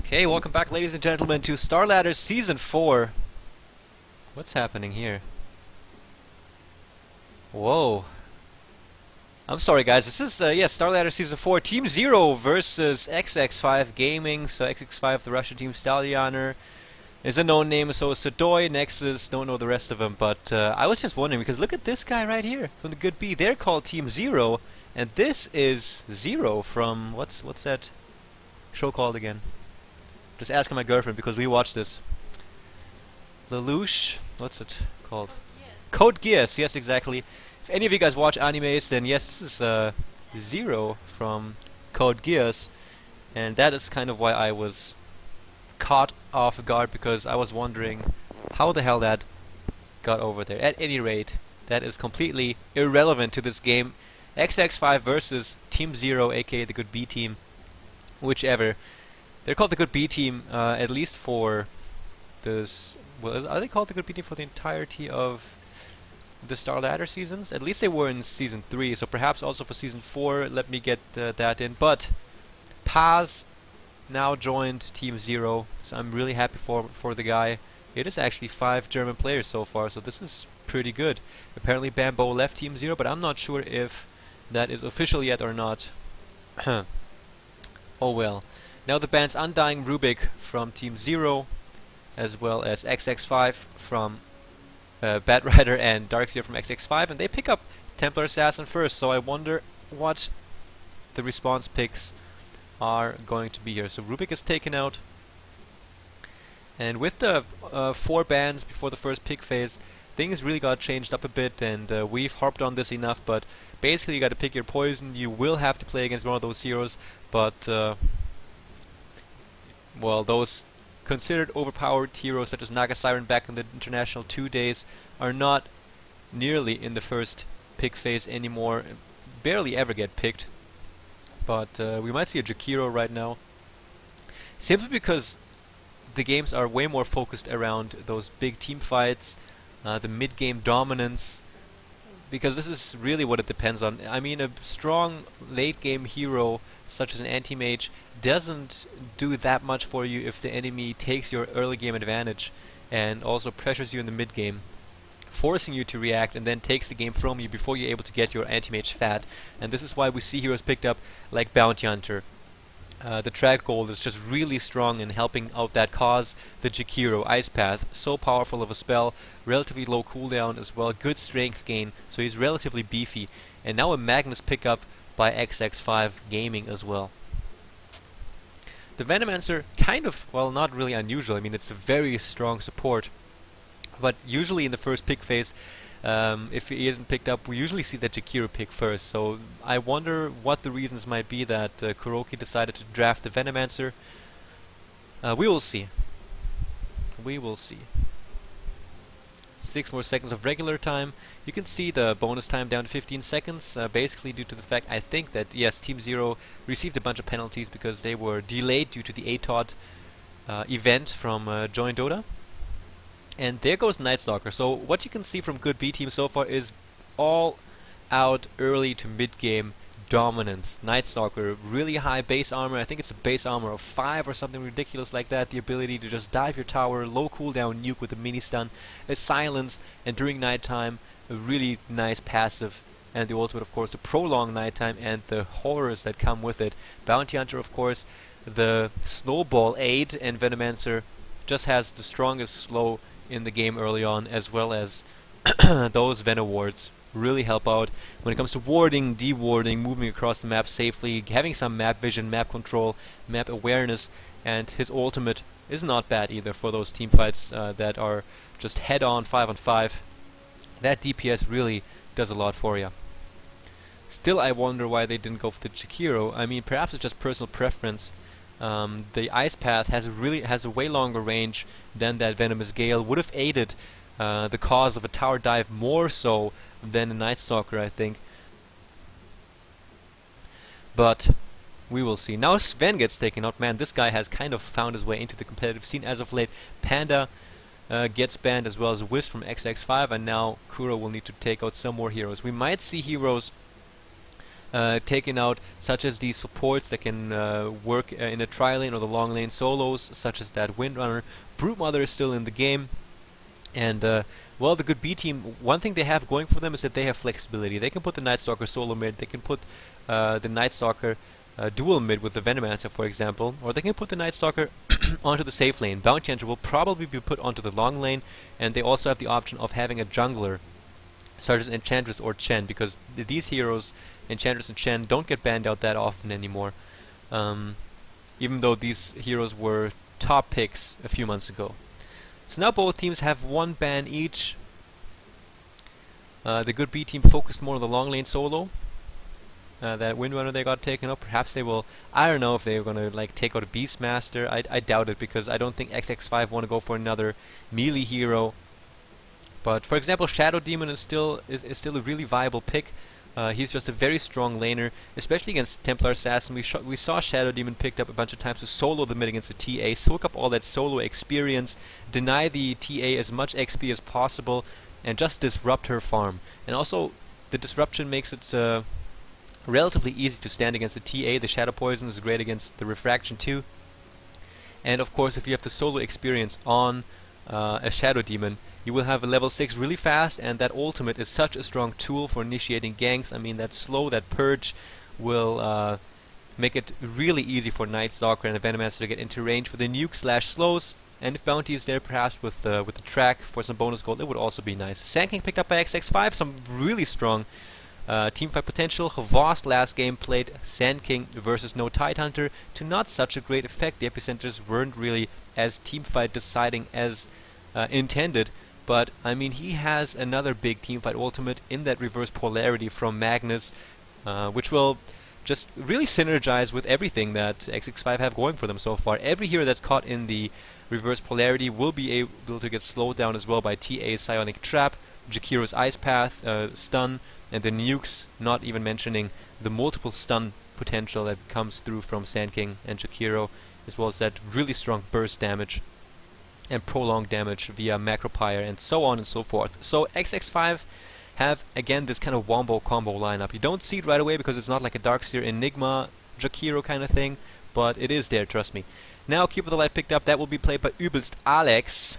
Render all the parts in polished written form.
Okay, welcome back, ladies and gentlemen, to Starladder Season 4. What's happening here? Whoa. I'm sorry, guys. This is, Starladder Season 4. Team 0 versus XX5 Gaming. So XX5, the Russian team, Starladder is a known name, so is Sadoy, Nexus, don't know the rest of them. But I was just wondering, because look at this guy right here from the Good B. They're called Team 0, and this is Zero from, what's that show called again? Just asking my girlfriend because we watched this. Lelouch, what's it called? Code Geass, yes, exactly. If any of you guys watch animes, then yes, this is Zero from Code Geass, and that is kind of why I was caught off guard, because I was wondering how the hell that got over there. At any rate, that is completely irrelevant to this game. XX5 versus Team 0, aka the Good B team, whichever. They're called the Good B team, at least for this. Well, are they called the Good B team for the entirety of the Starladder seasons? At least they were in Season 3, so perhaps also for Season 4, let me get that in. But Paz now joined Team 0, so I'm really happy for the guy. It is actually 5 German players so far, so this is pretty good. Apparently Bambo left Team 0, but I'm not sure if that is official yet or not. Oh well. Now the bands Undying Rubik from Team 0, as well as XX5 from Bat Rider and Darkseer from XX5, and they pick up Templar Assassin first, so I wonder what the response picks are going to be here. So Rubik is taken out, and with the 4 bands before the first pick phase, things really got changed up a bit, and we've harped on this enough, but basically you got to pick your poison. You will have to play against one of those heroes, but well, those considered overpowered heroes such as Naga Siren back in the International 2 days are not nearly in the first pick phase anymore. Barely ever get picked. But we might see a Jakiro right now. Simply because the games are way more focused around those big team fights, the mid-game dominance, because this is really what it depends on. I mean, a strong late-game hero such as an anti-mage doesn't do that much for you if the enemy takes your early game advantage and also pressures you in the mid-game, forcing you to react, and then takes the game from you before you're able to get your anti-mage fat. And this is why we see heroes picked up like Bounty Hunter. The Track Gold is just really strong in helping out that cause. The Jakiro, Ice Path, so powerful of a spell, relatively low cooldown as well, good strength gain, so he's relatively beefy. And now a Magnus pickup by XX5 Gaming as well. The Venomancer, kind of, well, not really unusual. I mean, it's a very strong support. But usually in the first pick phase, if he isn't picked up, we usually see the Jakiro pick first. So I wonder what the reasons might be that Kuroki decided to draft the Venomancer. We will see. We will see. 6 more seconds of regular time. You can see the bonus time down to 15 seconds, basically due to the fact, I think, that yes, Team 0 received a bunch of penalties because they were delayed due to the ATOD event from Join Dota. And there goes Nightstalker. So what you can see from Good B team so far is all out early to mid game dominance. Nightstalker, really high base armor. I think it's a base armor of 5 or something ridiculous like that. The ability to just dive your tower, low cooldown nuke with a mini stun, a silence, and during nighttime a really nice passive. And the ultimate, of course, the prolonged nighttime and the horrors that come with it. Bounty Hunter, of course, the snowball aid, and Venomancer just has the strongest slow in the game early on, as well as those Venom wards really help out when it comes to warding, de-warding, moving across the map safely, having some map vision, map control, map awareness, and his ultimate is not bad either for those team fights that are just head-on 5-on-5. That DPS really does a lot for you. Still, I wonder why they didn't go for the Jakiro. I mean, perhaps it's just personal preference. The Ice Path has a way longer range than that Venomous Gale. Would have aided the cause of a tower dive more so than a Nightstalker, I think. But we will see. Now Sven gets taken out. Man, this guy has kind of found his way into the competitive scene as of late. Panda gets banned, as well as Wisp from XX5, and now Kuro will need to take out some more heroes. We might see heroes taken out, such as the supports that can work in a tri-lane or the long lane solos, such as that Windrunner. Brute Mother is still in the game, and well, the good B team, one thing they have going for them is that they have flexibility. They can put the Night Stalker solo mid, they can put the Night Stalker dual mid with the Venomancer, for example, or they can put the Night Stalker onto the safe lane. Bounty Hunter will probably be put onto the long lane, and they also have the option of having a jungler, such as Enchantress or Chen, because these heroes, Enchantress and Chen, don't get banned out that often anymore, even though these heroes were top picks a few months ago. So now both teams have one ban each. The good B team focused more on the long lane solo. That Windrunner they got taken up. Perhaps they will. I don't know if they're gonna like take out a Beastmaster. I doubt it, because I don't think XX5 want to go for another melee hero. But for example, Shadow Demon is still a really viable pick. He's just a very strong laner, especially against Templar Assassin. We saw Shadow Demon picked up a bunch of times to solo the mid against the TA, soak up all that solo experience, deny the TA as much XP as possible, and just disrupt her farm. And also, the disruption makes it relatively easy to stand against the TA. The Shadow Poison is great against the Refraction too. And of course, if you have the solo experience on a Shadow Demon, you will have a level 6 really fast, and that ultimate is such a strong tool for initiating ganks. I mean, that slow, that purge will make it really easy for Night Stalker and the Venomancer to get into range with the nuke slash slows. And if Bounty is there, perhaps with the track for some bonus gold, it would also be nice. Sand King picked up by XX5, some really strong teamfight potential. Hvost last game played Sand King versus no Tidehunter to not such a great effect. The epicenters weren't really as teamfight deciding as intended. But, I mean, he has another big teamfight ultimate in that reverse polarity from Magnus, which will just really synergize with everything that XX5 have going for them so far. Every hero that's caught in the reverse polarity will be able to get slowed down as well by TA's Psionic Trap, Jakiro's Ice Path, stun, and the nukes, not even mentioning the multiple stun potential that comes through from Sand King and Jakiro, as well as that really strong burst damage and prolonged damage via Macropyre, and so on and so forth. So XX5 have, again, this kind of wombo combo lineup. You don't see it right away because it's not like a Darkseer Enigma Jakiro kind of thing, but it is there, trust me. Now Keeper of the Light picked up, that will be played by Übelst Alex.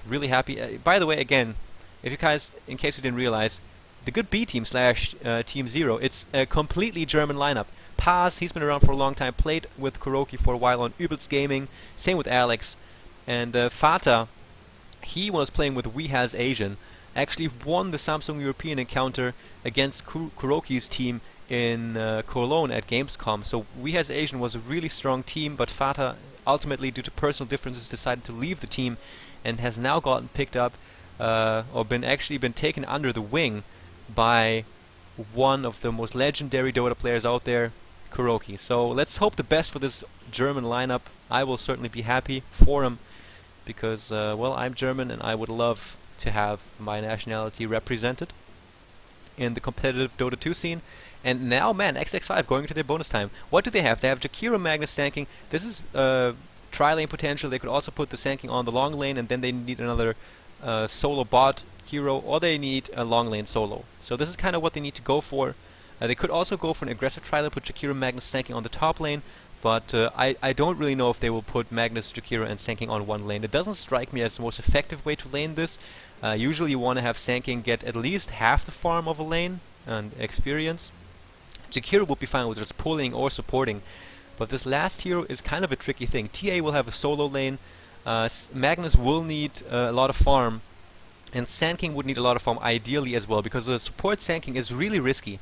Really happy. By the way, again, if you guys, in case you didn't realize, the good B team slash Team Zero, it's a completely German lineup. Paz, he's been around for a long time, played with Kuroki for a while on Übelst Gaming, same with Alex. And Fata, he was playing with We Has Asian, actually won the Samsung European encounter against Kuroki's team in Cologne at Gamescom. So We Has Asian was a really strong team, but Fata ultimately, due to personal differences, decided to leave the team and has now gotten picked up or been taken under the wing by one of the most legendary Dota players out there, Kuroki. So let's hope the best for this German lineup. I will certainly be happy for him, because, well, I'm German and I would love to have my nationality represented in the competitive Dota 2 scene. And now, man, XX5 going into their bonus time. What do they have? They have Jakiro Magnus Sand King. This is tri-lane potential. They could also put the Sand King on the long lane, and then they need another solo bot hero, or they need a long lane solo. So this is kind of what they need to go for. They could also go for an aggressive tri-lane, put Jakiro Magnus Sand King on the top lane, but I don't really know if they will put Magnus, Jakiro, and Sand King on one lane. It doesn't strike me as the most effective way to lane this. Usually you want to have Sand King get at least half the farm of a lane and experience. Jakiro would be fine with just pulling or supporting, but this last hero is kind of a tricky thing. TA will have a solo lane, Magnus will need a lot of farm, and Sand King would need a lot of farm ideally as well, because the support Sand King is really risky.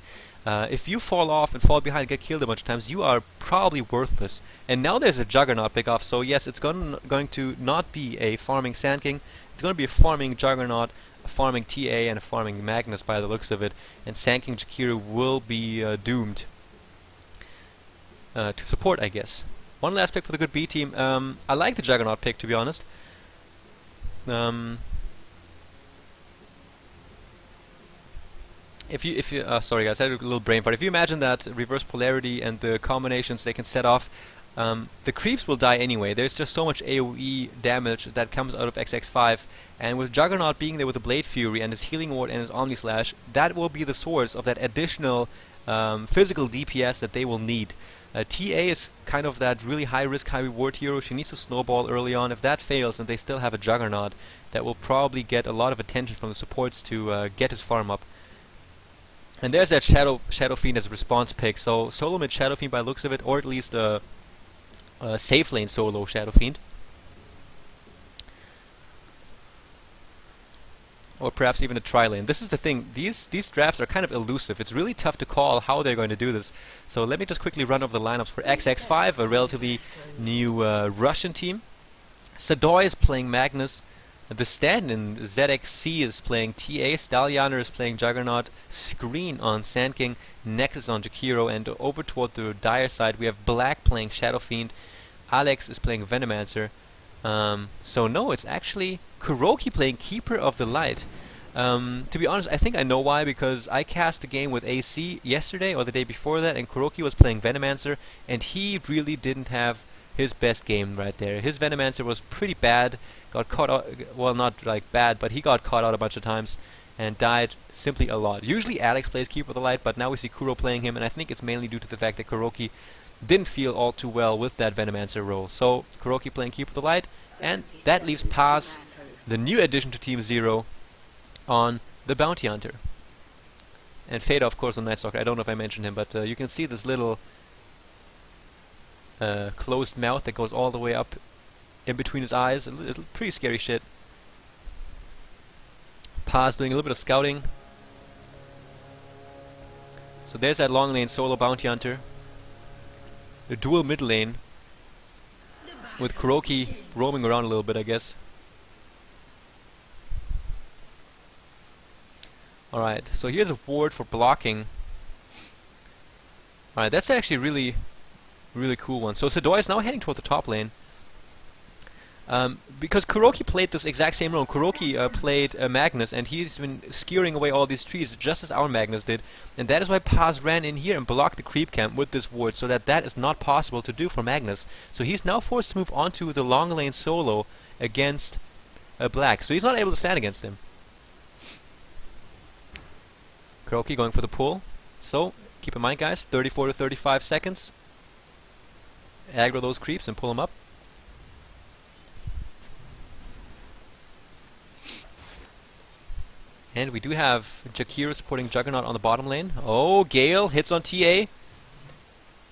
If you fall off and fall behind and get killed a bunch of times, you are probably worthless. And now there's a Juggernaut pick-off, so yes, it's going to not be a farming Sand King, it's going to be a farming Juggernaut, a farming TA, and a farming Magnus by the looks of it, and Sand King Jakiro will be doomed to support, I guess. One last pick for the good B team. I like the Juggernaut pick, to be honest. Sorry guys, I had a little brain fart. If you imagine that reverse polarity and the combinations they can set off, the creeps will die anyway. There's just so much AoE damage that comes out of XX5, and with Juggernaut being there with the Blade Fury and his Healing Ward and his Omni Slash, that will be the source of that additional physical DPS that they will need. TA is kind of that really high risk, high reward hero. She needs to snowball early on. If that fails and they still have a Juggernaut, that will probably get a lot of attention from the supports to get his farm up. And there's that Shadow Fiend as a response pick. So solo mid Shadow Fiend by looks of it, or at least a safe lane solo Shadow Fiend. Or perhaps even a tri-lane. This is the thing, these drafts are kind of elusive. It's really tough to call how they're going to do this. So let me just quickly run over the lineups for XX5, a relatively new Russian team. Sadoy is playing Magnus. The stand-in ZXC is playing TA. Starladder is playing Juggernaut. Screen on Sand King. Nexus on Jakiro. And over toward the Dire side we have Black playing Shadow Fiend. Alex is playing Venomancer. So no, it's actually Kuroki playing Keeper of the Light. To be honest, I think I know why, because I cast a game with AC yesterday or the day before that, and Kuroki was playing Venomancer, and he really didn't have his best game right there. His Venomancer was pretty bad, got caught out, well, not like bad, but he got caught out a bunch of times and died simply a lot. Usually Alex plays Keeper of the Light, but now we see Kuro playing him, and I think it's mainly due to the fact that Kuroki didn't feel all too well with that Venomancer role. So Kuroki playing Keeper of the Light, and that leaves Paz, the new addition to Team Zero, on the Bounty Hunter. And Fada, of course, on Night Stalker. I don't know if I mentioned him, but you can see this little closed mouth that goes all the way up in between his eyes. A little pretty scary shit. Paz doing a little bit of scouting. So there's that long lane solo Bounty Hunter. The dual mid lane with Kuroki roaming around a little bit, I guess. Alright, so here's a ward for blocking. Alright, that's actually really cool one. So Sadoy is now heading toward the top lane. Because Kuroki played this exact same role. Kuroki played Magnus, and he's been skewering away all these trees just as our Magnus did. And that is why Paz ran in here and blocked the creep camp with this ward, so that is not possible to do for Magnus. So he's now forced to move onto the long lane solo against Black. So he's not able to stand against him. Kuroki going for the pull. So keep in mind, guys, 34 to 35 seconds. Aggro those creeps and pull them up. And we do have Jakiro supporting Juggernaut on the bottom lane. Oh, Gale hits on TA.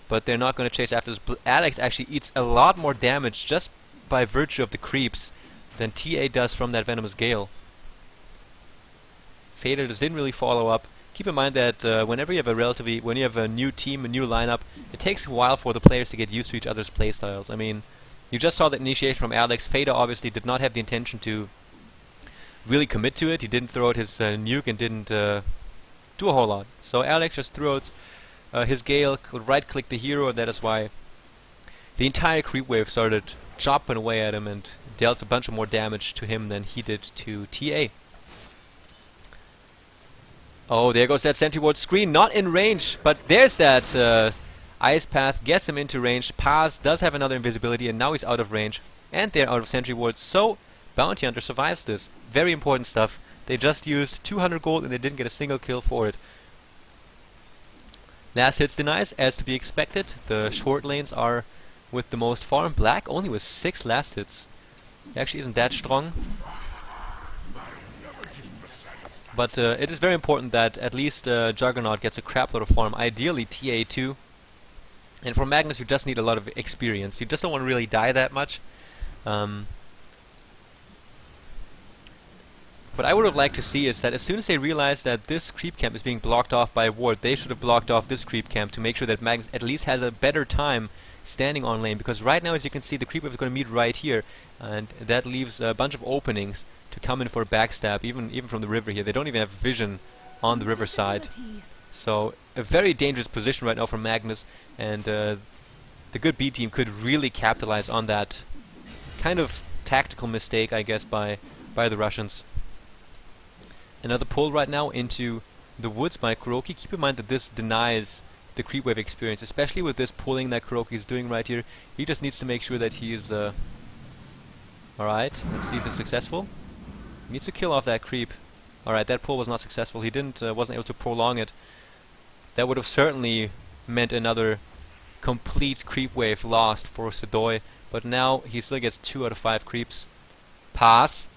But they're not going to chase after this. Alex actually eats a lot more damage just by virtue of the creeps than TA does from that Venomous Gale. Fader just didn't really follow up. Keep in mind that whenever you have a new team, a new lineup, it takes a while for the players to get used to each other's playstyles. I mean, you just saw the initiation from Alex. Fader obviously did not have the intention to really commit to it. He didn't throw out his nuke and didn't do a whole lot. So Alex just threw out his Gale, right-clicked the hero, and that is why the entire creep wave started chopping away at him and dealt a bunch of more damage to him than he did to TA. Oh, there goes that sentry ward. Screen not in range, but there's that ice path, gets him into range. Paz does have another invisibility, and now he's out of range, and they're out of sentry wards. So Bounty Hunter survives this. Very important stuff. They just used 200 gold and they didn't get a single kill for it. Last hits denies, as to be expected. The short lanes are with the most farm. Black only with 6 last hits. He actually isn't that strong. But it is very important that at least Juggernaut gets a crapload of farm. Ideally TA2. And for Magnus you just need a lot of experience. You just don't want to really die that much. What I would have liked to see is that as soon as they realize that this creep camp is being blocked off by a ward, they should have blocked off this creep camp to make sure that Magnus at least has a better time standing on lane. Because right now, as you can see, the creep wave is going to meet right here, and that leaves a bunch of openings to come in for a backstab, even from the river here. They don't even have vision on the river side. So a very dangerous position right now for Magnus, and the good B team could really capitalize on that kind of tactical mistake, I guess, by the Russians. Another pull right now into the woods by Kuroki. Keep in mind that this denies the creep wave experience, especially with this pulling that Kuroki is doing right here. He just needs to make sure that he is alright. Let's see if it's successful. He needs to kill off that creep. Alright, that pull was not successful. He wasn't able to prolong it. that would have certainly meant another complete creep wave lost for Sedoy. But now he still gets 2 out of 5 creeps. Pass.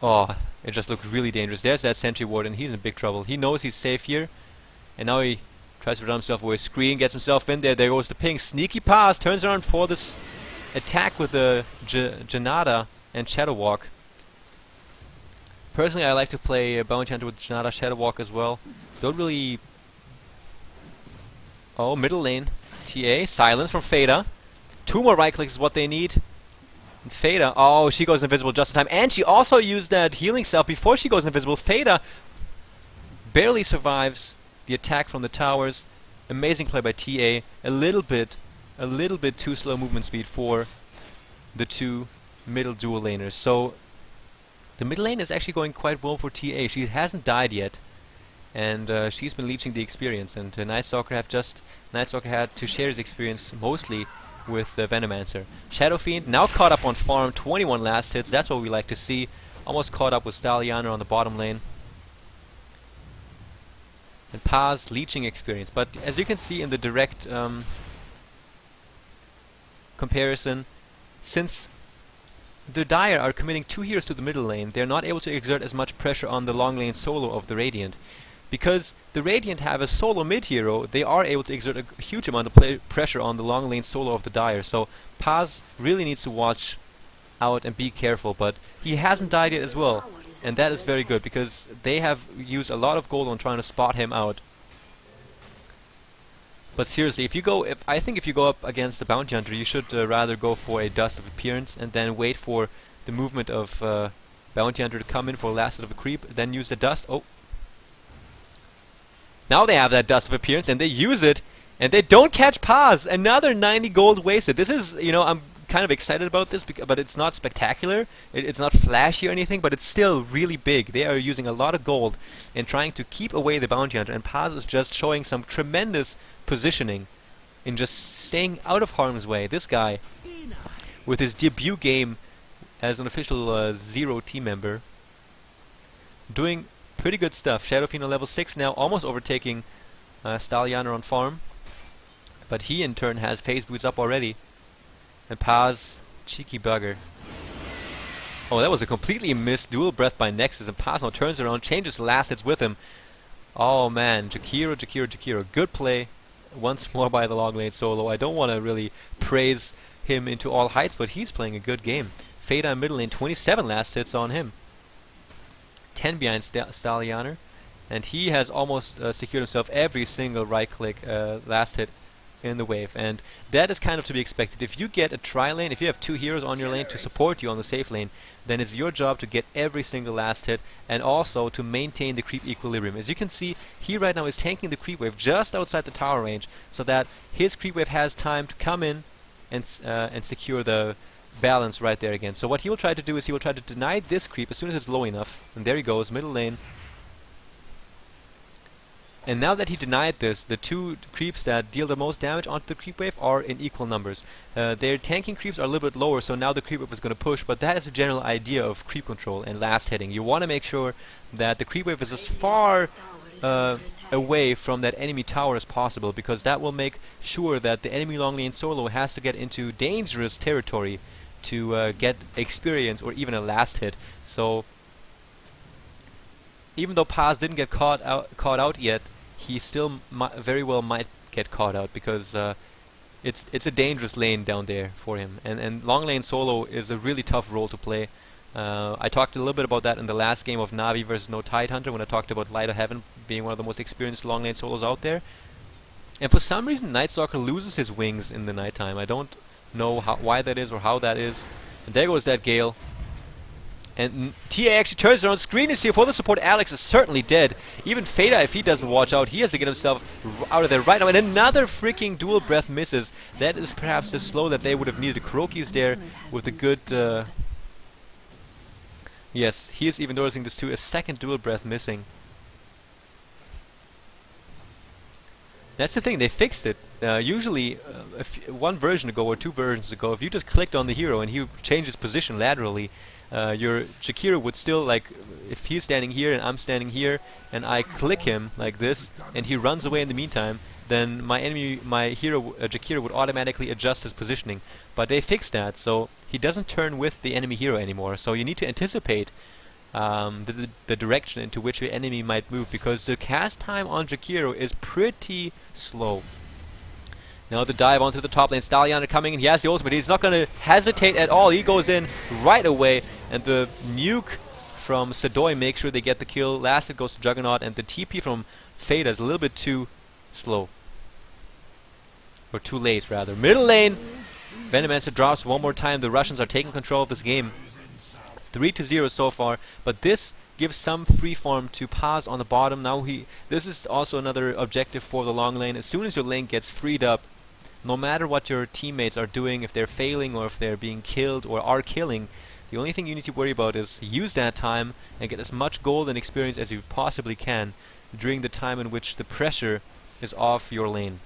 Oh, it just looked really dangerous. There's that sentry ward, and he's in big trouble. He knows he's safe here, and now he tries to run himself away. Screen, gets himself in there. There goes the ping. Sneaky pass. Turns around for this attack with the Janata and Shadow Walk. Personally, I like to play Bounty Hunter with Janata Shadow Walk as well. Don't really... Oh, middle lane. TA. Silence from Fada. 2 more right clicks is what they need. And Fada, oh, she goes invisible just in time. And she also used that healing cell before she goes invisible. Fada barely survives the attack from the towers. Amazing play by TA. A little bit too slow movement speed for the 2 middle dual laners. So the middle lane is actually going quite well for TA. She hasn't died yet, and she's been leeching the experience. And Night Stalker had to share his experience mostly with Venomancer. Shadow Fiend now caught up on farm. 21 last hits. That's what we like to see. Almost caught up with Starladder on the bottom lane. And Paz leeching experience. But as you can see in the direct comparison, since the Dire are committing 2 heroes to the middle lane, they're not able to exert as much pressure on the long lane solo of the Radiant. Because the Radiant have a solo mid hero, they are able to exert a huge amount of pressure on the long lane solo of the Dire. So Paz really needs to watch out and be careful, but he hasn't died yet as well. And that is very good, because they have used a lot of gold on trying to spot him out. But seriously, I think if you go up against the Bounty Hunter, you should rather go for a Dust of Appearance and then wait for the movement of Bounty Hunter to come in for a last hit of a creep, then use the Dust. Oh. Now they have that Dust of Appearance, and they use it, and they don't catch Paz. Another 90 gold wasted. This is, I'm kind of excited about this, but it's not spectacular. It's not flashy or anything, but it's still really big. They are using a lot of gold and trying to keep away the Bounty Hunter, and Paz is just showing some tremendous positioning in just staying out of harm's way. This guy, with his debut game as an official Zero team member, doing pretty good stuff. Shadow Fiend on level 6 now, almost overtaking Starladder on farm, but he in turn has phase boots up already. And Paz, cheeky bugger. Oh, that was a completely missed dual breath by Nexus, and Paz now turns around, changes the last hits with him. Oh man, Jakiro, good play once more by the long lane solo. I don't want to really praise him into all heights, but he's playing a good game. Fada in middle lane, 27 last hits on him. 10 behind Starladder, and he has almost secured himself every single right click last hit in the wave, and that is kind of to be expected. If you get a tri-lane, if you have 2 heroes on your lane to support you on the safe lane, then it's your job to get every single last hit and also to maintain the creep equilibrium. As you can see, he right now is tanking the creep wave just outside the tower range, so that his creep wave has time to come in and secure the balance right there again. So what he will try to do is he will try to deny this creep as soon as it's low enough, and there he goes, middle lane. And now that he denied this, the 2 creeps that deal the most damage onto the creep wave are in equal numbers. Their tanking creeps are a little bit lower, so now the creep wave is going to push, but that is the general idea of creep control and last hitting. You want to make sure that the creep wave is as far away from that enemy tower as possible, because that will make sure that the enemy long lane solo has to get into dangerous territory to get experience or even a last hit. So even though Paz didn't get caught out yet, he still very well might get caught out, because it's a dangerous lane down there for him. And long lane solo is a really tough role to play. I talked a little bit about that in the last game of Navi versus No Tidehunter, when I talked about Light of Heaven being one of the most experienced long lane solos out there. And for some reason, Night Stalker loses his wings in the nighttime. I don't know why that is or how that is. And there goes that Gale. And TA actually turns around. Screen is here for the support. Alex is certainly dead. Even Fada, if he doesn't watch out, he has to get himself out of there right now. And another freaking dual breath misses. That is perhaps the slow that they would have needed. Kuroki is there with a good... yes, he is even noticing this too. A second dual breath missing. That's the thing, they fixed it. usually one version ago or two versions ago, if you just clicked on the hero and he changed his position laterally, your Jakiro would still, like, if he's standing here and I'm standing here and I click him like this and he runs away in the meantime, then my hero Jakiro would automatically adjust his positioning. But they fixed that, so he doesn't turn with the enemy hero anymore. So you need to anticipate the direction into which your enemy might move, because the cast time on Jakiro is pretty slow. Now the dive onto the top lane. Starladder coming in. He has the ultimate. He's not going to hesitate at all. He goes in right away, and the nuke from Sadoy makes sure they get the kill. Last it goes to Juggernaut, and the TP from Fada is a little bit too slow. Or too late, rather. Middle lane. Venomancer drops one more time. The Russians are taking control of this game. 3-0 so far, but this gives some free form to Paz on the bottom. Now this is also another objective for the long lane. As soon as your lane gets freed up, no matter what your teammates are doing, if they're failing or if they're being killed or are killing, the only thing you need to worry about is use that time and get as much gold and experience as you possibly can during the time in which the pressure is off your lane.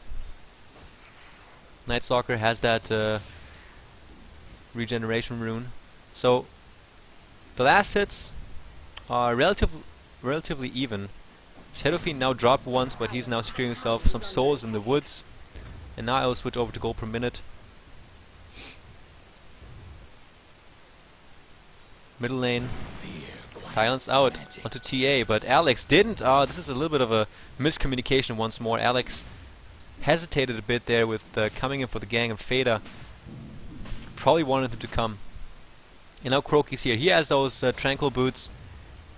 Night Stalker has that regeneration rune. So the last hits are relatively even. Shadow Fiend now dropped once, but he's now securing himself some souls in the woods. And now I will switch over to gold per minute. Middle lane. Silenced out onto TA, but Alex didn't. This is a little bit of a miscommunication once more. Alex hesitated a bit there with coming in for the gang of Fada. Probably wanted him to come. And now Kuroki's here. He has those tranquil boots,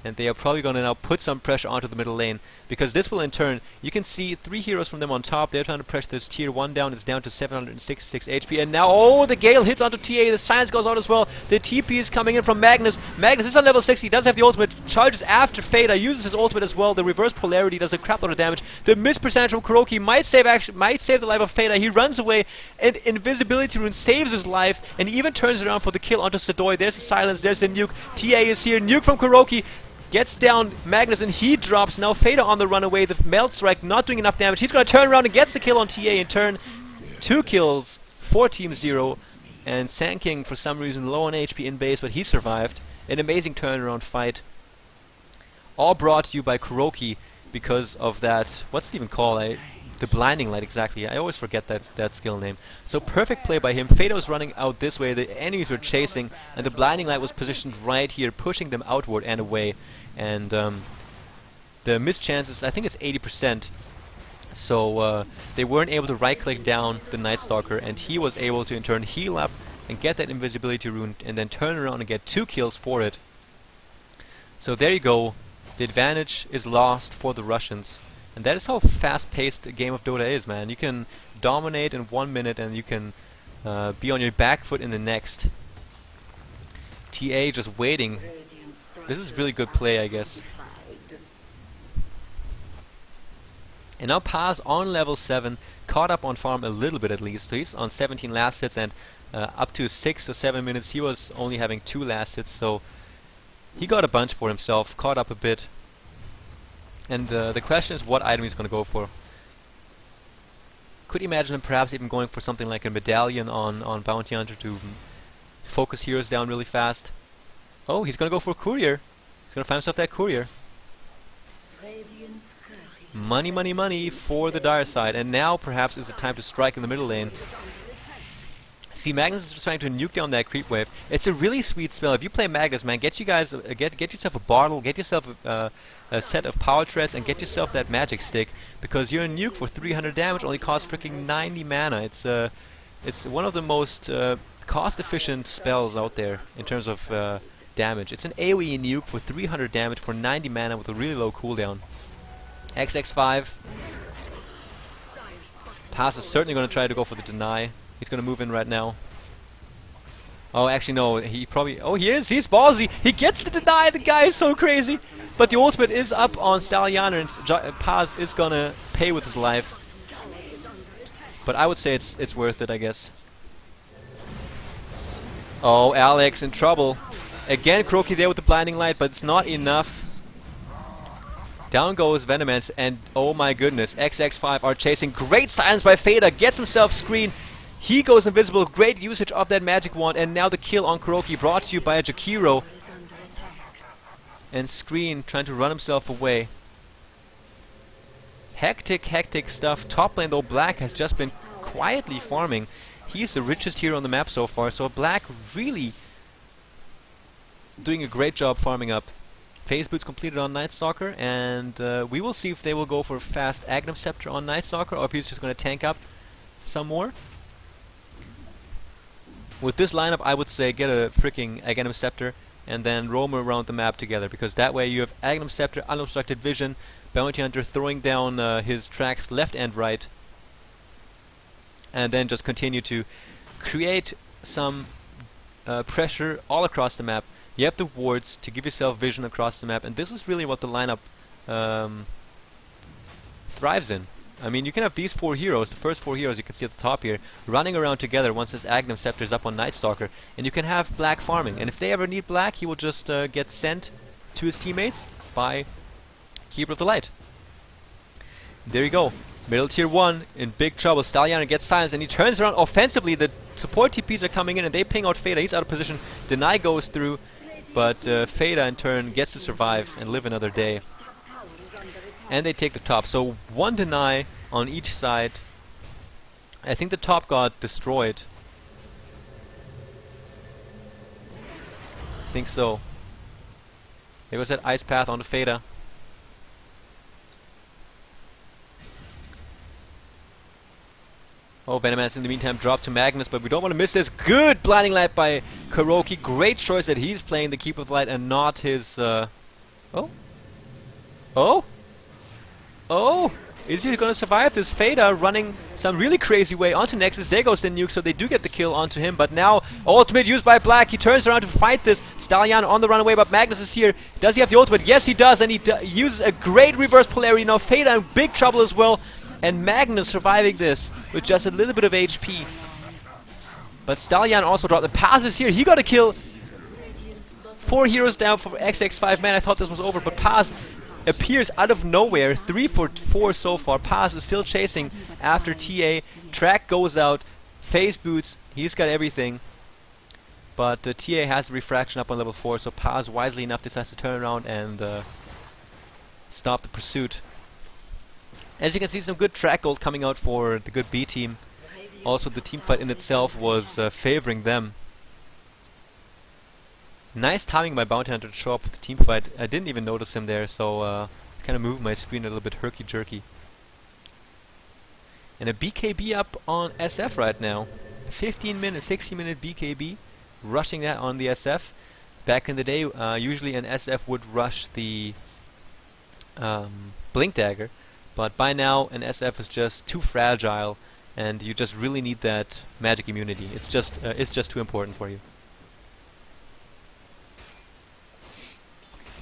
and they are probably going to now put some pressure onto the middle lane, because this will in turn, you can see 3 heroes from them on top. They're trying to pressure this tier 1 down. It's down to 766 HP, and now, oh, the Gale hits onto TA. The silence goes out as well. The TP is coming in from Magnus. Magnus is on level 60. He does have the ultimate. Charges after Fada. Uses his ultimate as well. The reverse polarity does a crap load of damage. The miss percentage from Kuroki might save the life of Fada. He runs away, and invisibility rune saves his life, and he even turns around for the kill onto Sadoy. There's the silence. There's the nuke. TA is here. Nuke from Kuroki. Gets down Magnus, and he drops. Now Fada on the runaway. The Melt Strike not doing enough damage. He's going to turn around and gets the kill on TA in turn. 2 kills for Team 0. And Sand King, for some reason, low on HP in base, but he survived. An amazing turnaround fight. All brought to you by Kuroki because of that, what's it even called? The Blinding Light, exactly. I always forget that skill name. So perfect play by him. Fada was running out this way. The enemies were chasing, and the Blinding Light was positioned right here, pushing them outward and away. And the missed chances, I think it's 80%. So they weren't able to right-click down the Night Stalker, and he was able to in turn heal up and get that invisibility rune, and then turn around and get 2 kills for it. So there you go. The advantage is lost for the Russians. And that is how fast-paced a game of Dota is, man. You can dominate in 1 minute, and you can be on your back foot in the next. TA just waiting. This is really good play, I guess. And now Paz on level 7, caught up on farm a little bit at least. So he's on 17 last hits, and up to 6 or 7 minutes he was only having 2 last hits. So he got a bunch for himself, caught up a bit. And the question is what item he's going to go for. Could you imagine him perhaps even going for something like a medallion on Bounty Hunter to focus heroes down really fast? Oh, he's going to go for a courier. He's going to find himself that courier. Money, money, money for the dire side. And now perhaps is the time to strike in the middle lane. See, Magnus is just trying to nuke down that creep wave. It's a really sweet spell. If you play Magnus, man, get yourself a bottle, get yourself a set of power treads, and get yourself that magic stick, because your nuke for 300 damage only costs freaking 90 mana. It's one of the most cost-efficient spells out there in terms of damage. It's an AoE nuke for 300 damage for 90 mana with a really low cooldown. XX5. Paz is certainly going to try to go for the deny. He's going to move in right now. Oh, actually, no. He probably... Oh, he is. He's ballsy. He gets the deny. The guy is so crazy. But the ultimate is up on Starladder, and Paz is going to pay with his life. But I would say it's worth it, I guess. Oh, Alex in trouble. Again, Kuroki there with the blinding light, but it's not enough. Down goes Venomance, and oh my goodness, XX5 are chasing. Great silence by Fada, gets himself screen. He goes invisible, great usage of that magic wand, and now the kill on Kuroki brought to you by a Jakiro. And Screen trying to run himself away. Hectic stuff. Top lane though, Black has just been quietly farming. He's the richest hero on the map so far, so Black really doing a great job farming up. Phase Boots completed on Night Stalker, and we will see if they will go for a fast Aghanim Scepter on Night Stalker, or if he's just going to tank up some more. With this lineup, I would say get a freaking Aghanim Scepter, and then roam around the map together, because that way you have Aghanim Scepter, Unobstructed Vision, Bounty Hunter throwing down his tracks left and right, and then just continue to create some pressure all across the map. You have the wards to give yourself vision across the map, and this is really what the lineup thrives in. I mean, you can have these 4 heroes, the first 4 heroes you can see at the top here, running around together once this Aghanim Scepter is up on Night Stalker, and you can have Black farming. And if they ever need Black, he will just get sent to his teammates by Keeper of the Light. There you go. Middle tier 1 in big trouble. Starladder gets silenced, and he turns around offensively. The support TPs are coming in, and they ping out Fada. He's out of position. Deny goes through, but Fada in turn gets to survive and live another day. And they take the top. So 1 deny on each side. I think the top got destroyed. I think so. There was that ice path onto Fada. Oh, Venomance in the meantime dropped to Magnus, but we don't want to miss this. Good blinding light by Kuroki. Great choice that he's playing the Keeper of the Light and not his... Oh? Oh? Oh! Is he going to survive this? Fada running some really crazy way onto Nexus. There goes the nuke, so they do get the kill onto him. But now, ultimate used by Black. He turns around to fight this. Starladder on the runaway, but Magnus is here. Does he have the ultimate? Yes, he does, and he uses a great reverse polarity. Now Fada in big trouble as well. And Magnus surviving this with just a little bit of HP. But Starladder also dropped. The Paz is here. He got a kill. 4 heroes down for XX5. Man, I thought this was over, but Paz appears out of nowhere. 3 for 4 so far. Paz is still chasing after TA. Track goes out. Phase Boots. He's got everything. But TA has refraction up on level 4, so Paz wisely enough decides to turn around and stop the pursuit. As you can see, some good track gold coming out for the good B team. Also, the team fight in itself was favoring them. Nice timing by Bounty Hunter to show up with the team fight. I didn't even notice him there, so kind of moved my screen a little bit herky-jerky. And a BKB up on SF right now. 15-minute, 60-minute BKB. Rushing that on the SF. Back in the day, usually an SF would rush the Blink Dagger. But by now, an SF is just too fragile, and you just really need that magic immunity. It's just too important for you.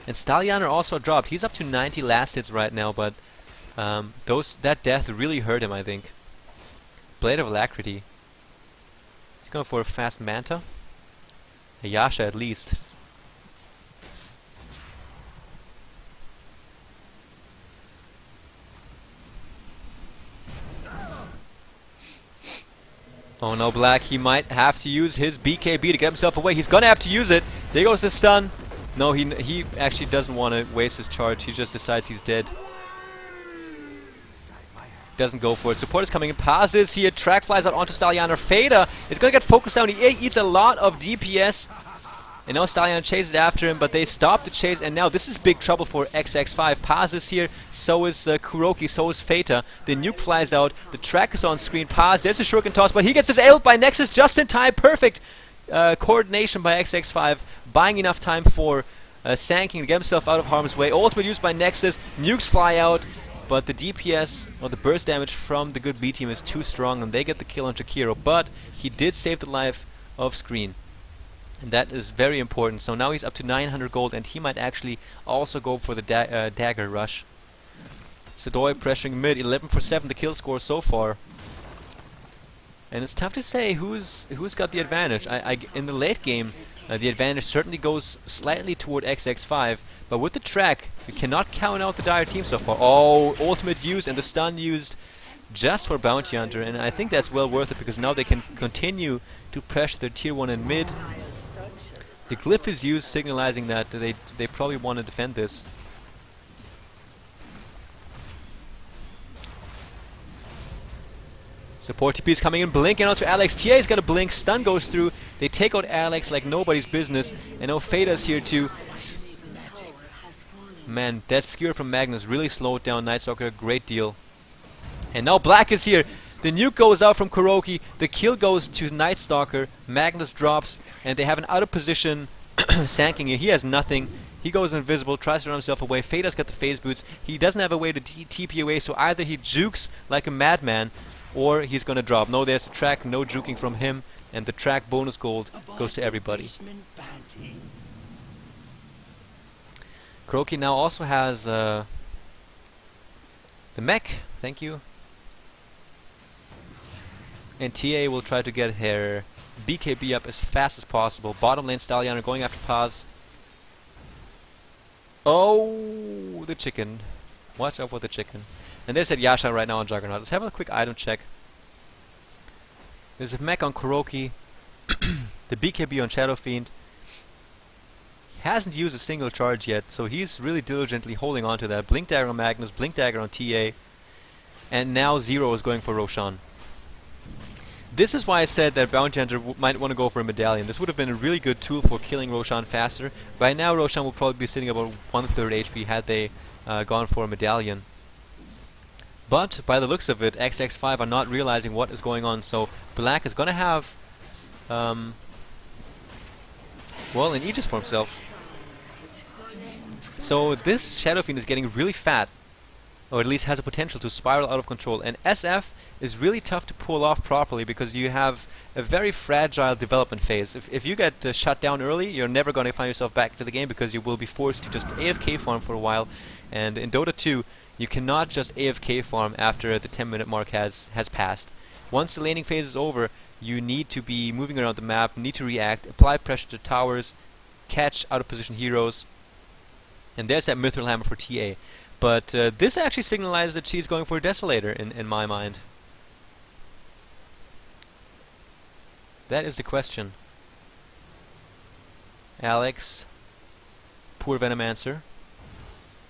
And Starladder also dropped. He's up to 90 last hits right now, but that death really hurt him, I think. Blade of Alacrity. He's going for a fast Manta. A Yasha at least. Oh no, Black, he might have to use his BKB to get himself away. He's gonna have to use it. There goes the stun. No, he actually doesn't want to waste his charge. He just decides he's dead. Doesn't go for it. Support is coming in. Pauses here. Track flies out onto Starladder. Fada is gonna get focused down. He eats a lot of DPS. And now Starladder chases after him, but they stop the chase, and now this is big trouble for XX5. Paz is here, so is Kuroki, so is Fata. The nuke flies out, the track is on screen. Paz, there's a shuriken toss, but he gets disabled by Nexus just in time. Perfect coordination by XX5, buying enough time for Sanking to get himself out of harm's way. Ultimate used by Nexus, nukes fly out, but the DPS, or the burst damage from the good B team is too strong, and they get the kill on Jakiro, but he did save the life of Screen. And that is very important. So now he's up to 900 gold, and he might actually also go for the dagger rush. Sadoy pressuring mid, 11 for 7 the kill score so far. And it's tough to say who's got the advantage. In the late game, The advantage certainly goes slightly toward XX5, but with the track, you cannot count out the dire team so far. Oh, ultimate used and the stun used just for Bounty Hunter, and I think that's well worth it because now they can continue to pressure their tier 1 and mid. The glyph is used, signalizing that they probably want to defend this. Support TP is coming in, blinking out to Alex. TA's got a blink, stun goes through. They take out Alex like nobody's business, and now Fada's here too. Man, that skewer from Magnus really slowed down Night Stalker a great deal. And now Black is here. The nuke goes out from Kuroki. The kill goes to Night Stalker. Magnus drops, and they have an out of position Sanking here. He has nothing. He goes invisible, tries to run himself away. Fada's got the phase boots. He doesn't have a way to TP away, so either he jukes like a madman, or he's gonna drop. No, there's a track, no juking from him, and the track bonus gold goes to everybody. Kuroki now also has the mech. Thank you. And TA will try to get her BKB up as fast as possible. Bottom lane Starladder going after Paz. Oh, the chicken. Watch out for the chicken. And there's that Yasha right now on Juggernaut. Let's have a quick item check. There's a mech on Kuroki. The BKB on Shadow Fiend. He hasn't used a single charge yet, so he's really diligently holding on to that. Blink Dagger on Magnus, Blink Dagger on TA. And now Zero is going for Roshan. This is why I said that Bounty Hunter might want to go for a medallion. This would have been a really good tool for killing Roshan faster. By now Roshan will probably be sitting about 1/3 HP had they gone for a medallion. But by the looks of it, XX5 are not realizing what is going on, so Black is going to have well, an Aegis for himself. So this Shadow Fiend is getting really fat, or at least has a potential to spiral out of control, and SF is really tough to pull off properly because you have a very fragile development phase. If you get shut down early, you're never going to find yourself back to the game because you will be forced to just AFK farm for a while, and in Dota 2 you cannot just AFK farm after the 10-minute mark has passed. Once the laning phase is over, you need to be moving around the map, need to react, apply pressure to towers, catch out of position heroes, and there's that Mithril Hammer for TA. But this actually signalizes that she's going for a Desolator in my mind. That is the question. Alex, poor Venomancer,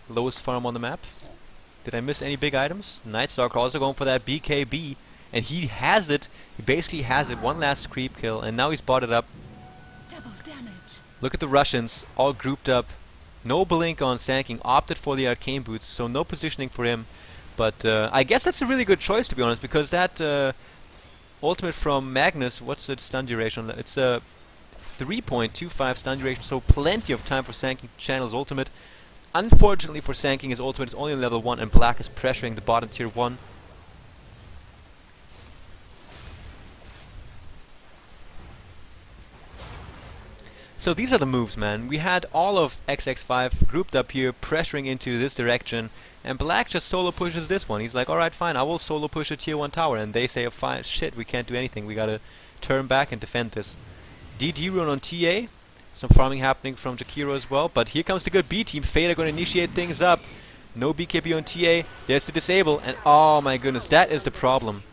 lowest farm on the map. Did I miss any big items? Night Stalker also going for that BKB, and he has it. He basically has it. One last creep kill, and now he's bought it up. Double damage. Look at the Russians, all grouped up. No blink on Sanking, opted for the arcane boots, so no positioning for him. But I guess that's a really good choice, to be honest, because that ultimate from Magnus, what's the stun duration? It's a 3.25 stun duration, so plenty of time for Sanking to channel his ultimate. Unfortunately for Sanking, his ultimate is only level 1, and Black is pressuring the bottom tier 1. So these are the moves, man. We had all of XX5 grouped up here, pressuring into this direction, and Black just solo pushes this one. He's like, alright, fine, I will solo push a tier 1 tower, and they say, oh, fine, shit, we can't do anything, we gotta turn back and defend this. DD rune on TA, some farming happening from Jakiro as well, but here comes the good B team. Fade are gonna initiate things up. No BKB on TA, there's the disable, and oh my goodness, that is the problem.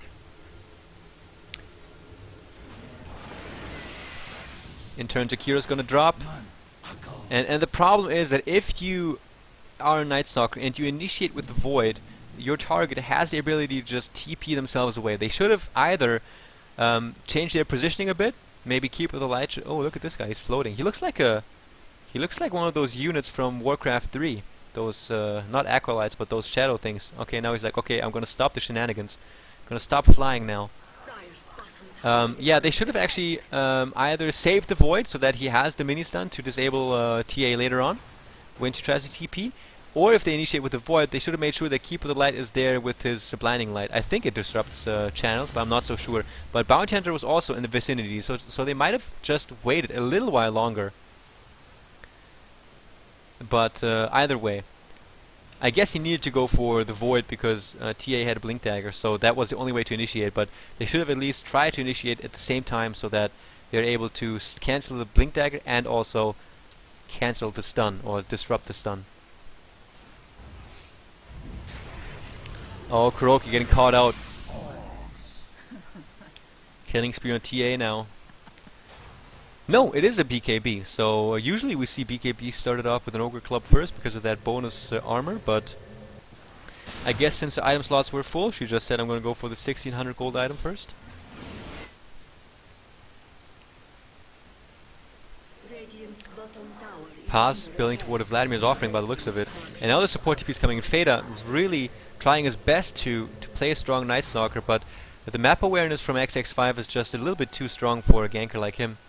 In turn, Jakiro's gonna drop, and the problem is that if you are a Night Stalker and you initiate with the Void, your target has the ability to just TP themselves away. They should have either changed their positioning a bit, maybe keep with the light. Oh, look at this guy, he's floating. He looks like one of those units from Warcraft 3. Those not acolytes, but those shadow things. Okay, now he's like, okay, I'm gonna stop the shenanigans. I'm gonna stop flying now. Yeah, they should have actually either saved the Void so that he has the mini stun to disable TA later on when she tries to TP, or if they initiate with the Void, they should have made sure that Keeper of the Light is there with his blinding light. I think it disrupts channels, but I'm not so sure. But Bounty Hunter was also in the vicinity, so they might have just waited a little while longer. But either way, I guess he needed to go for the Void because TA had a Blink Dagger, so that was the only way to initiate, but they should have at least tried to initiate at the same time so that they're able to cancel the blink dagger and also cancel the stun or disrupt the stun. Oh, Kuroki getting caught out. Killing spree on TA now. No, it is a BKB. So usually we see BKB started off with an Ogre Club first because of that bonus armor, but I guess since the item slots were full, she just said I'm going to go for the 1600 gold item first. Paz building toward Vladimir's offering by the looks of it. And now the support TP is coming in. Feda really trying his best to play a strong Night Stalker, but the map awareness from XX5 is just a little bit too strong for a ganker like him.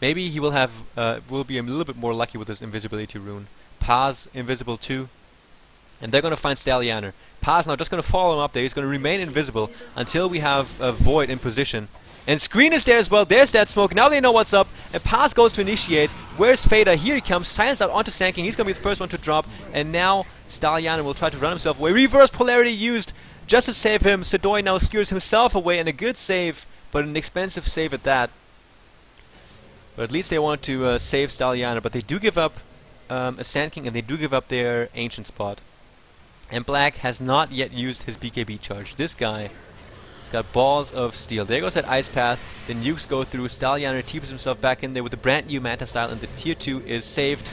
Maybe he will be a little bit more lucky with his invisibility rune. Paz invisible too. And they're going to find Starladder. Paz now just going to follow him up there. He's going to remain invisible until we have a Void in position. And Screen is there as well. There's that smoke. Now they know what's up. And Paz goes to initiate. Where's Feda? Here he comes. Silence out onto Sand King. He's going to be the first one to drop. And now Starladder will try to run himself away. Reverse polarity used just to save him. Sedoy now skewers himself away. And a good save, but an expensive save at that. But at least they want to save Starladder. But they do give up a Sand King, and they do give up their ancient spot. And Black has not yet used his BKB charge. This guy has got balls of steel. There goes that Ice Path. The nukes go through. Starladder teeps himself back in there with a brand new Manta style, and the tier 2 is saved.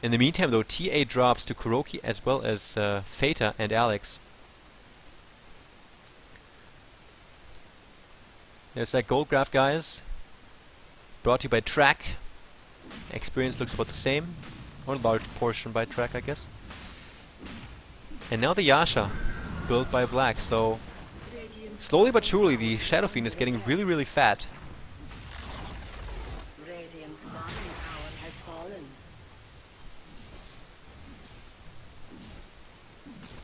In the meantime, though, TA drops to Kuroki as well as Feta and Alex. There's that gold graph, guys. Brought to you by Track. Experience looks about the same. Or a large portion by Track, I guess. And now the Yasha, built by Black, so slowly but surely the Shadow Fiend is getting really, really fat.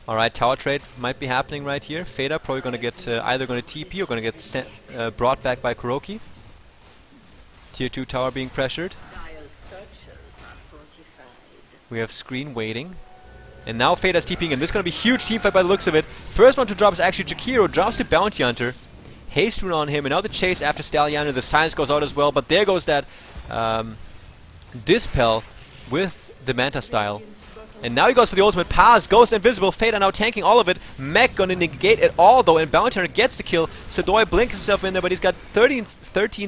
Alright, tower trade might be happening right here. Feda probably going to get either going to TP or going to get brought back by Kuroki. Tier 2 tower being pressured. We have Screen waiting. And now Feda's TPing, and this is going to be a huge teamfight by the looks of it. First one to drop is actually Jakiro, drops to Bounty Hunter. Haste rune on him, and now the chase after Starladder. The silence goes out as well, but there goes that Dispel with the Manta style. And now he goes for the ultimate. Paz goes invisible. Feda now tanking all of it. Mech gonna negate it all though, and Bounty Hunter gets the kill. Sedoy blinks himself in there, but he's got 13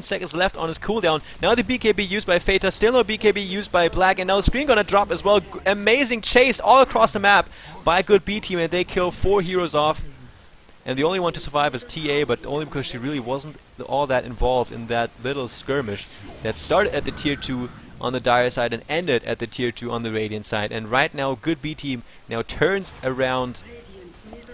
seconds left on his cooldown. Now the BKB used by Feta, still no BKB used by Black, and now the Screen gonna drop as well. Amazing chase all across the map by a good B team, and they kill 4 heroes off. And the only one to survive is TA, but only because she really wasn't all that involved in that little skirmish that started at the tier 2 on the Dire side and ended at the tier 2 on the Radiant side. And right now, good B team now turns around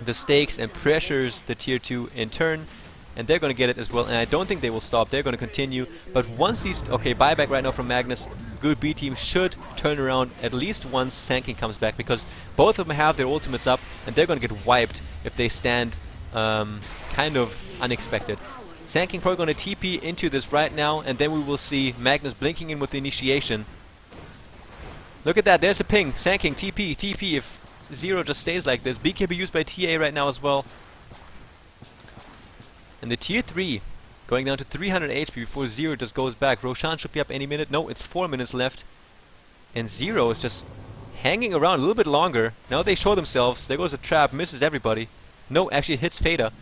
the stakes and pressures the tier 2 in turn, and they're going to get it as well. And I don't think they will stop. They're going to continue. But once these buyback right now from Magnus, good B team should turn around at least once Sand King comes back, because both of them have their ultimates up, and they're going to get wiped if they stand kind of unexpected. Sand King probably going to TP into this right now, and then we will see Magnus blinking in with the initiation. Look at that, there's a ping. Sand King, TP, TP if Zero just stays like this. BKB used by TA right now as well. And the tier 3 going down to 300 HP before Zero just goes back. Roshan should be up any minute. No, it's 4 minutes left. And Zero is just hanging around a little bit longer. Now they show themselves. There goes a trap, misses everybody. No, actually it hits Feda.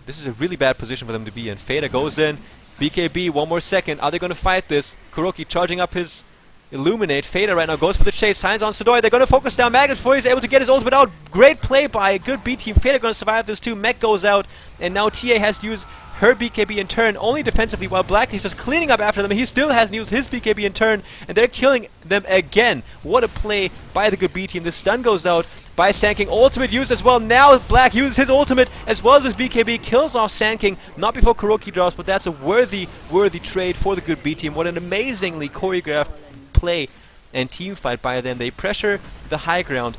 This is a really bad position for them to be in. Feda goes in. BKB, 1 more second. Are they going to fight this? Kuroki charging up his Illuminate. Feda right now goes for the chase. Signs on Sedoy. They're going to focus down Magnus before he's able to get his ultimate out. Great play by a good B team. Feda going to survive this too. Mech goes out. And now TA has to use her BKB in turn, only defensively, while Black is just cleaning up after them. He still hasn't used his BKB in turn, and they're killing them again. What a play by the good B team. The stun goes out by Sand King. Ultimate used as well. Now Black uses his ultimate as well as his BKB. Kills off Sand King. Not before Kuroki drops, but that's a worthy trade for the good B team. What an amazingly choreographed play and team fight by them. They pressure the high ground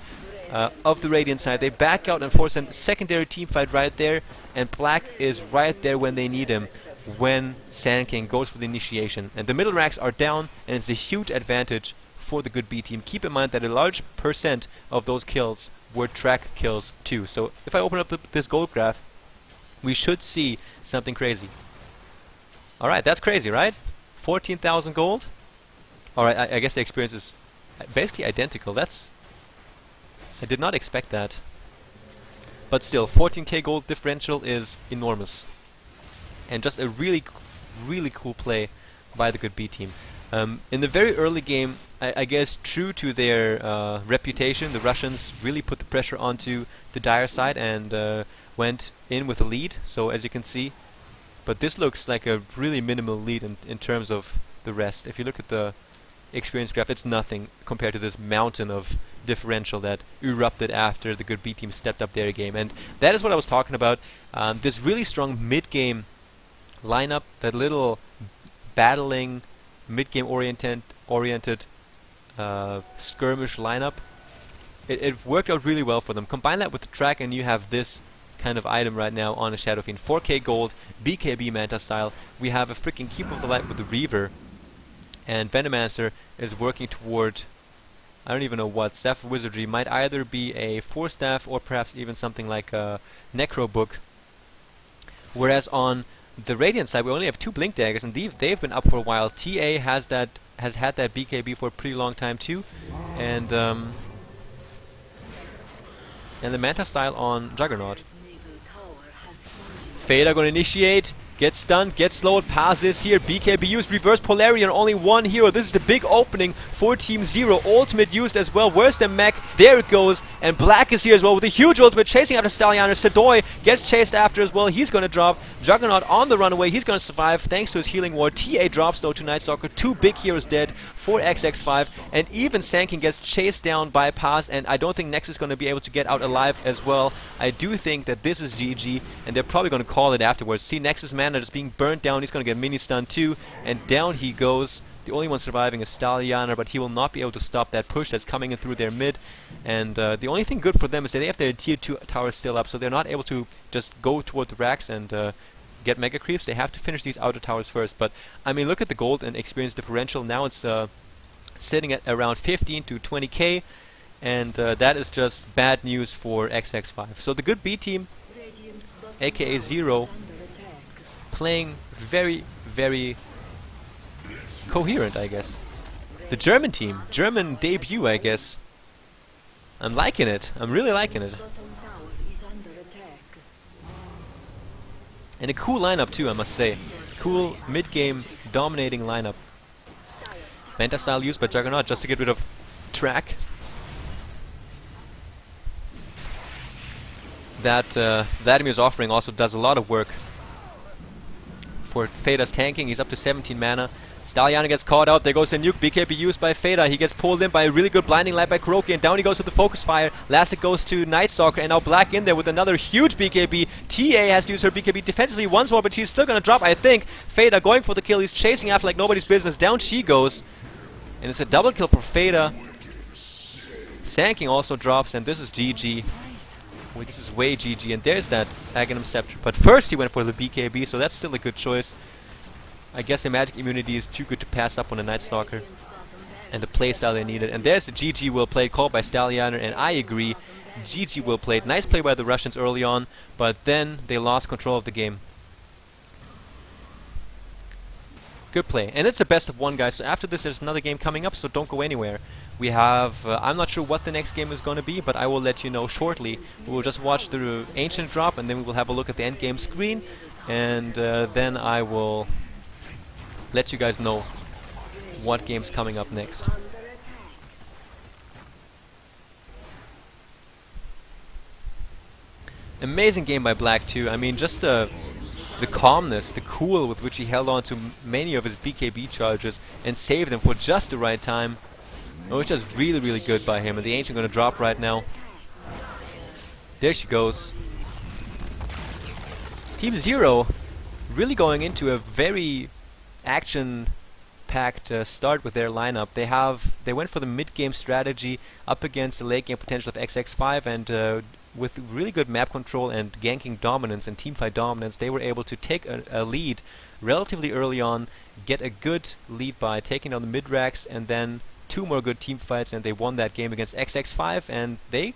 of the Radiant side. They back out and force a secondary team fight right there, and Black is right there when they need him, when Sand King goes for the initiation. And the middle racks are down, and it's a huge advantage for the good B team. Keep in mind that a large percent of those kills were track kills too. So if I open up this gold graph, we should see something crazy. Alright, that's crazy, right? 14,000 gold? Alright, I guess the experience is basically identical. That's... I did not expect that. But still, 14k gold differential is enormous. And just a really cool play by the good B team. In the very early game, I guess true to their reputation, the Russians really put the pressure onto the Dire side and went in with a lead. So as you can see, but this looks like a really minimal lead in terms of the rest. If you look at the experience graph, it's nothing compared to this mountain of differential that erupted after the good B team stepped up their game. And that is what I was talking about. This really strong mid-game lineup, that little battling, mid-game oriented skirmish lineup, it worked out really well for them. Combine that with the track and you have this kind of item right now on a Shadow Fiend. 4k gold, BKB Manta style. We have a freaking Keep of the Light with the Reaver, and Venomancer is working toward, I don't even know what. Staff of Wizardry might either be a Force Staff or perhaps even something like a Necro Book. Whereas on the Radiant side, we only have 2 Blink Daggers, and they've been up for a while. TA has had that BKB for a pretty long time too, and the Manta style on Juggernaut. Fader gonna initiate, get stunned, get slowed, passes here, BKB used, reverse polarity on only one hero. This is the big opening for Team Zero. Ultimate used as well. Where's the mech? There it goes. And Black is here as well with a huge ultimate chasing after Stallianer. Sedoy gets chased after as well. He's gonna drop. Juggernaut on the runaway. He's gonna survive thanks to his healing ward. TA drops though to Nightstalker. 2 big heroes dead for XX5. And even Sanking gets chased down by Pass, and I don't think Nexus is gonna be able to get out alive as well. I do think that this is GG, and they're probably gonna call it afterwards. See Nexus mana just being burnt down. He's gonna get mini stun too, and down he goes. The only one surviving is Stallianer, but he will not be able to stop that push that's coming in through their mid. And the only thing good for them is that they have their tier 2 towers still up, so they're not able to just go toward the racks and get mega creeps. They have to finish these outer towers first. But I mean, look at the gold and experience differential. Now it's sitting at around 15 to 20k, and that is just bad news for XX5. So the good B team, aka Zero, playing very coherent, I guess. The German team, German debut, I guess. I'm liking it. I'm really liking it. And a cool lineup too, I must say. Cool mid-game dominating lineup. Manta style used by Juggernaut just to get rid of track. That Vladimir's offering also does a lot of work for Fader's tanking. He's up to 17 mana. Stallianer gets caught out. There goes the nuke. BKB used by Fader. He gets pulled in by a really good blinding light by Kuroki, and down he goes to the focus fire. Last it goes to Nightstalker, and now Black in there with another huge BKB. TA has to use her BKB defensively once more, but she's still gonna drop, I think. Fader going for the kill. He's chasing after like nobody's business. Down she goes, and it's a double kill for Fader. Sanking also drops, and this is GG. Well, this is way GG, and there's that Aghanim Scepter. But first he went for the BKB, so that's still a good choice. I guess the magic immunity is too good to pass up on the Nightstalker and the playstyle they needed. And there's the GG well played, called by Stallianer, and I agree. GG well played. Nice play by the Russians early on, but then they lost control of the game. Good play. And it's a best of 1, guys, so after this there's another game coming up, so don't go anywhere. We have, I'm not sure what the next game is going to be, but I will let you know shortly. We will just watch the Ancient drop, and then we will have a look at the end game screen, and then I will let you guys know what game's coming up next. Amazing game by Black too. I mean, just the calmness, the cool with which he held on to many of his BKB charges and saved them for just the right time. It was just really good by him. And the Ancient gonna drop right now. There she goes. Team Zero really going into a very action-packed start with their lineup. They went for the mid-game strategy up against the late-game potential of XX5, and with really good map control and ganking dominance and teamfight dominance, they were able to take a lead relatively early on, get a good lead by taking down the mid-racks, and then 2 more good team fights, and they won that game against XX5, and they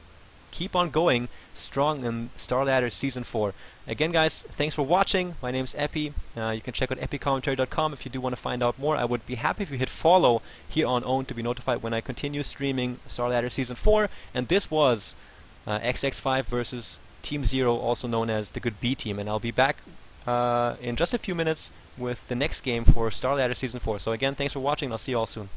keep on going strong in Starladder Season 4. Again, guys, thanks for watching. My name's Epi. You can check out epicommentary.com if you do want to find out more. I would be happy if you hit follow here on OWN to be notified when I continue streaming Starladder Season 4. And this was XX5 versus Team Zero, also known as the Good B Team. And I'll be back in just a few minutes with the next game for Starladder Season 4. So again, thanks for watching, and I'll see you all soon.